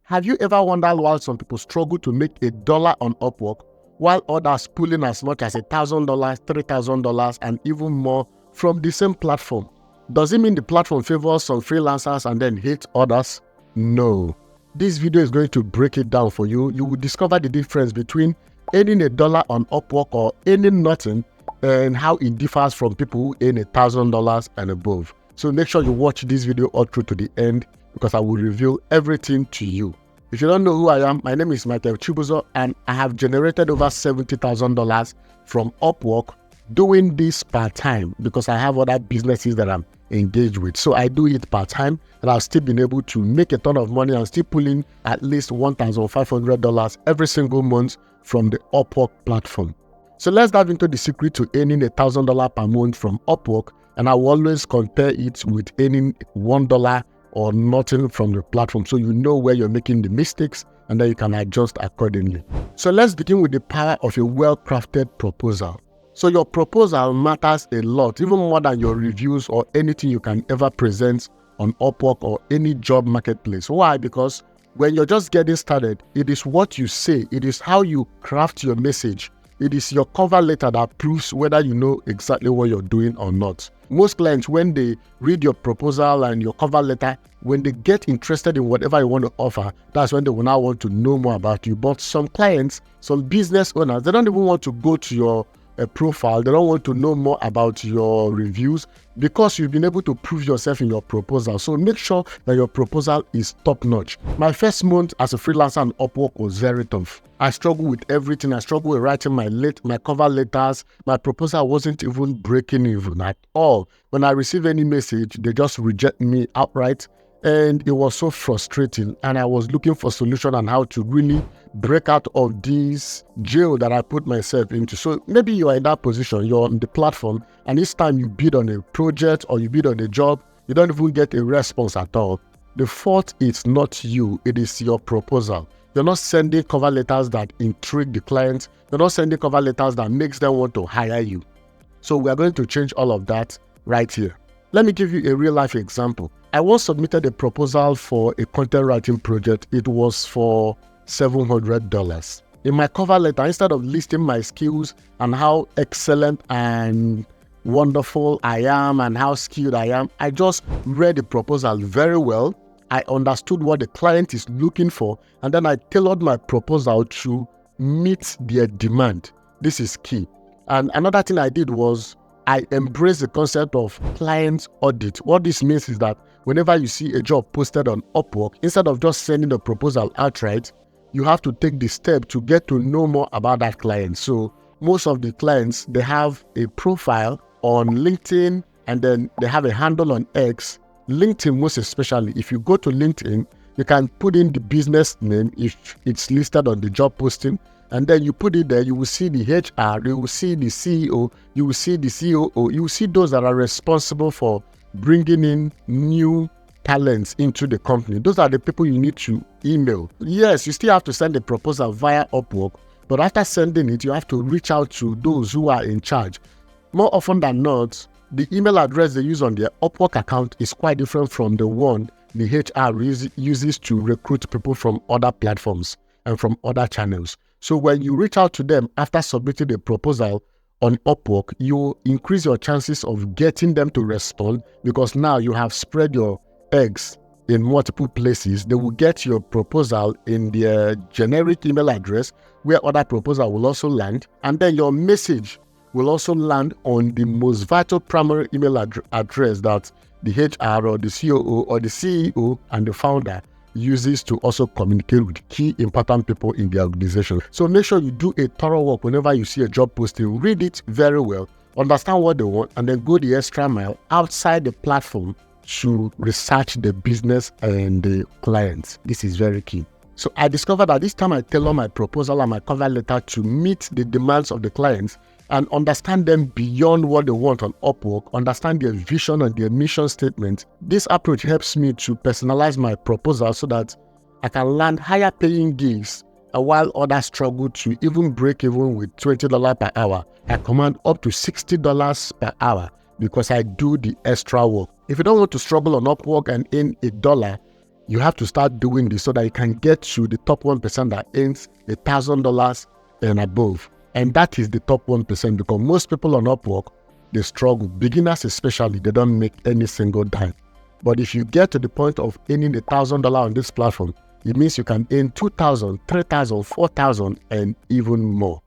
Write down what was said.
Have you ever wondered why some people struggle to make $1 on Upwork while others pulling as much as $1,000, $3,000 and even more from the same platform? Does it mean the platform favors some freelancers and then hates others? No. This video is going to break it down for you. You will discover the difference between earning $1 on Upwork or earning nothing and how it differs from people who earn $1,000 and above. So make sure you watch this video all through to the end because I will reveal everything to you. If you don't know who I am, my name is Michael Chibuzo and I have generated over $70,000 from Upwork doing this part-time because I have other businesses that I'm engaged with. So I do it part-time and I've still been able to make a ton of money and still pulling at least $1,500 every single month from the Upwork platform. So let's dive into the secret to earning $1,000 per month from Upwork, and I will always compare it with earning $1 or nothing from the platform so you know where you're making the mistakes and then you can adjust accordingly. So let's begin with the power of a well-crafted proposal. So your proposal matters a lot, even more than your reviews or anything you can ever present on Upwork or any job marketplace. Why? Because when you're just getting started, it is what you say, it is how you craft your message. It is your cover letter that proves whether you know exactly what you're doing or not. Most clients, when they read your proposal and your cover letter, when they get interested in whatever you want to offer, that's when they will now want to know more about you. But some clients, some business owners, they don't even want to go to your profile. They don't want to know more about your reviews because you've been able to prove yourself in your proposal. So make sure that your proposal is top notch. My first month as a freelancer on Upwork was very tough. I struggled with everything. I struggled with writing my cover letters. My proposal wasn't even breaking even at all. When I receive any message, they just reject me outright. And it was so frustrating. And I was looking for a solution on how to really break out of this jail that I put myself into. So maybe you are in that position, you're on the platform, and each time you bid on a project or you bid on a job, you don't even get a response at all. The fault is not you, it is your proposal. You're not sending cover letters that intrigue the client. You're not sending cover letters that makes them want to hire you. So we are going to change all of that right here. Let me give you a real life example. I once submitted a proposal for a content writing project. It was for $700. In my cover letter, instead of listing my skills and how excellent and wonderful I am and how skilled I am, I just read the proposal very well. I understood what the client is looking for, and then I tailored my proposal to meet their demand. This is key. And another thing I did was I embraced the concept of client audit. What this means is that whenever you see a job posted on Upwork, instead of just sending the proposal outright, you have to take the step to get to know more about that client. So most of the clients, they have a profile on LinkedIn and then they have a handle on X. LinkedIn most especially, if you go to LinkedIn, you can put in the business name if it's listed on the job posting, and then you put it there, you will see the HR, you will see the CEO, you will see the COO, you will see those that are responsible for bringing in new talents into the company. Those are the people you need to email. Yes, you still have to send a proposal via Upwork, but after sending it, you have to reach out to those who are in charge. More often than not, the email address they use on their Upwork account is quite different from the one the HR uses to recruit people from other platforms and from other channels. So when you reach out to them after submitting a proposal on Upwork, you increase your chances of getting them to respond because now you have spread your eggs in multiple places. They will get your proposal in their generic email address where other proposal will also land, and then your message will also land on the most vital primary email address that the HR or the COO or the CEO and the founder uses to also communicate with key important people in the organization. So make sure you do a thorough work whenever you see a job posting. Read it very well, understand what they want, and then go the extra mile outside the platform to research the business and the clients. This is very key. So I discovered that this time I tailor my proposal and my cover letter to meet the demands of the clients and understand them beyond what they want on Upwork, understand their vision and their mission statement. This approach helps me to personalize my proposal so that I can land higher paying gigs, and while others struggle to even break even with $20 per hour, I command up to $60 per hour because I do the extra work. If you don't want to struggle on Upwork and earn $1, You have to start doing this so that you can get to the top 1% that earns $1,000 and above. And that is the top 1%, because most people on Upwork, they struggle. Beginners especially, they don't make any single dime. But if you get to the point of earning $1,000 on this platform, it means you can earn $2,000, $3,000, $4,000, and even more.